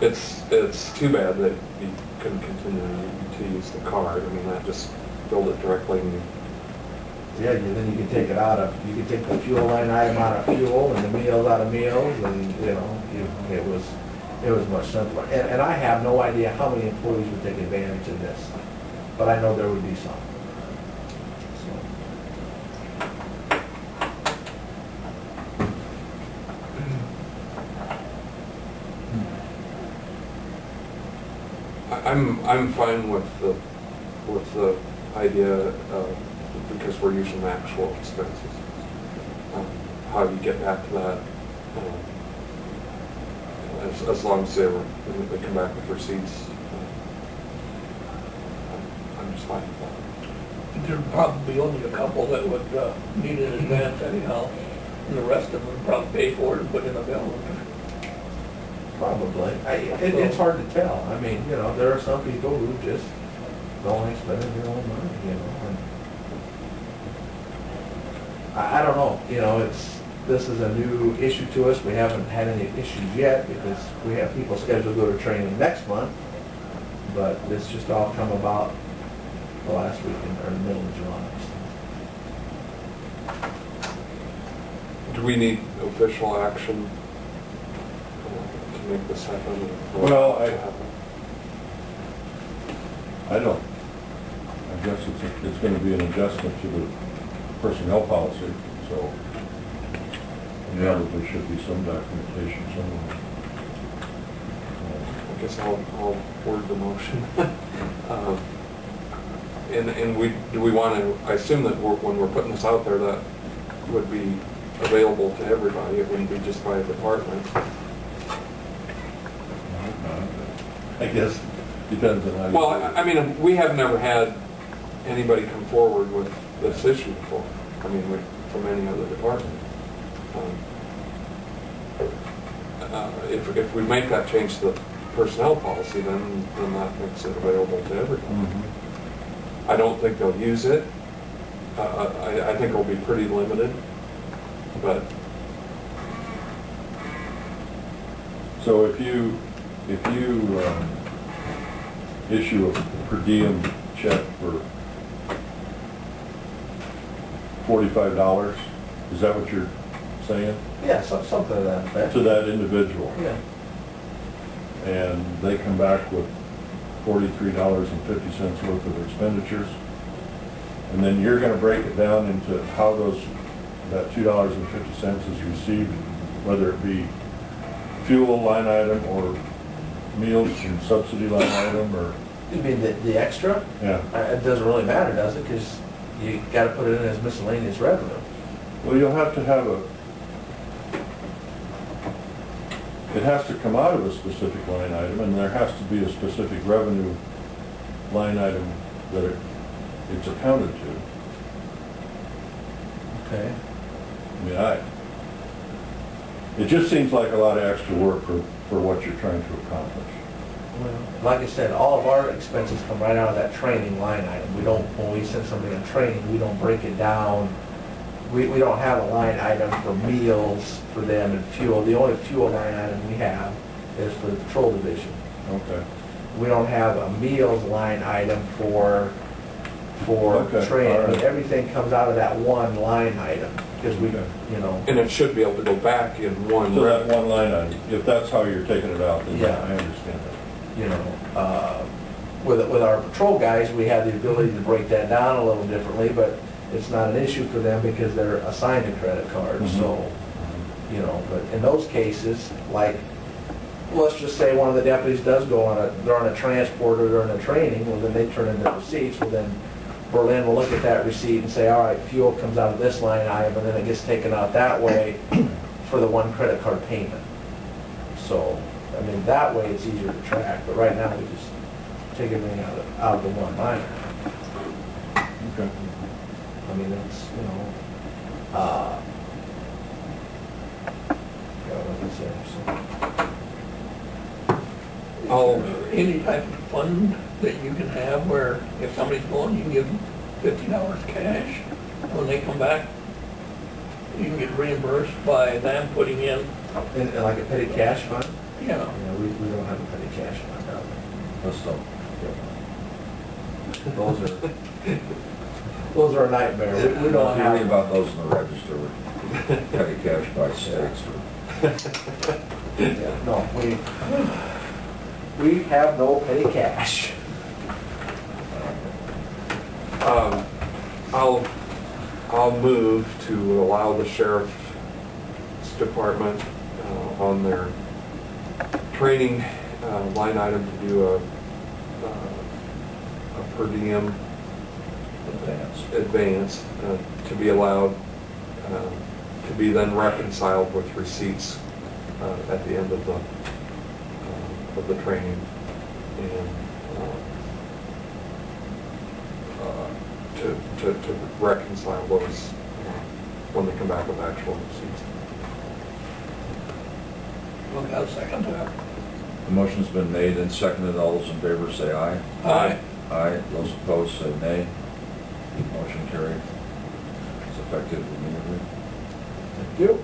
It's too bad that you couldn't continue to use the card. I mean, that just billed it directly and you. Yeah, then you can take it out of, you can take the fuel line item out of fuel and the meals out of meals, and, you know, it was much simpler. And I have no idea how many employees would take advantage of this, but I know there would be some. I'm fine with the idea because we're using actual expenses. How you get back to that, as long as they come back with receipts, I'm just fine with that. There'd probably be only a couple that would need an advance anyhow, and the rest of them would probably pay for it and put in a bill. Probably. It's hard to tell. I mean, you know, there are some people who just don't like spending their own money, you know. And I don't know, you know, this is a new issue to us. We haven't had any issues yet because we have people scheduled to go to training next month, but this just all come about the last week or the middle of July. Do we need official action to make this happen? Well, I don't. I guess it's going to be an adjustment to the personnel policy, so yeah, there should be some documentation somewhere. I guess I'll word the motion. And do we want to? I assume that when we're putting this out there, that would be available to everybody. It wouldn't be just by a department. I guess depends on how you. Well, I mean, we have never had anybody come forward with this issue before. I mean, from any other department. If we make that change to the personnel policy, then that makes it available to everybody. Mm-hmm. I don't think they'll use it. I think it'll be pretty limited, but. So if you issue a per diem check for $45, is that what you're saying? Yeah, something of that effect. To that individual? Yeah. And they come back with $43.50 worth of expenditures, and then you're going to break it down into how that $2.50 is received, whether it be fuel line item or meals and subsidy line item, or You mean the extra? yeah. It doesn't really matter, does it? Because you got to put it in as miscellaneous revenue. Well, you'll have to have it has to come out of a specific line item, and there has to be a specific revenue line item that it's accounted to. Okay. I mean, it just seems like a lot of extra work for what you're trying to accomplish. Well, like I said, all of our expenses come right out of that training line item. We don't, when we send somebody on training, we don't break it down. We don't have a line item for meals for them and fuel. The only fuel line item we have is for the patrol division. Okay. We don't have a meals line item for Okay, training. all right. But everything comes out of that one line item because we, Okay. you know. And it should be able to go back in one. So that one line item, if that's how you're taking it out, then Yeah. I understand that. You know, with our patrol guys, we have the ability to break that down a little differently, but it's not an issue for them because they're assigned a credit card. Mm-hmm. So, you know, but in those cases, like, let's just say one of the deputies does go they're on a transport or they're in a training, well, then they turn in their receipts. Well, then Berlin will look at that receipt and say, all right, fuel comes out of this line item, and then it gets taken out that way for the one credit card payment. So, I mean, that way it's easier to track, but right now we just take everything out of the one line. Okay. I mean, it's, you know, yeah, like I said, Any type of fund that you can have where if somebody's going, you can give them $50 cash. When they come back, you can get reimbursed by them putting in. and like a petty cash fund? Yeah. We don't have a petty cash fund out Let's don't. there. Those are a nightmare. We don't You read have. about those in the register with petty cash by states. Yeah, no, we have no petty cash. I'll move to allow the sheriff's department on their training line item to do a per diem advance to be allowed to be then reconciled with receipts at the end of the training, and to reconcile those when they come back with actual receipts. Okay, I'll second that. The motion's been made and seconded. All those in favor say aye. Aye. Aye. Those opposed say nay. Motion carried. It's effective immediately. Thank you.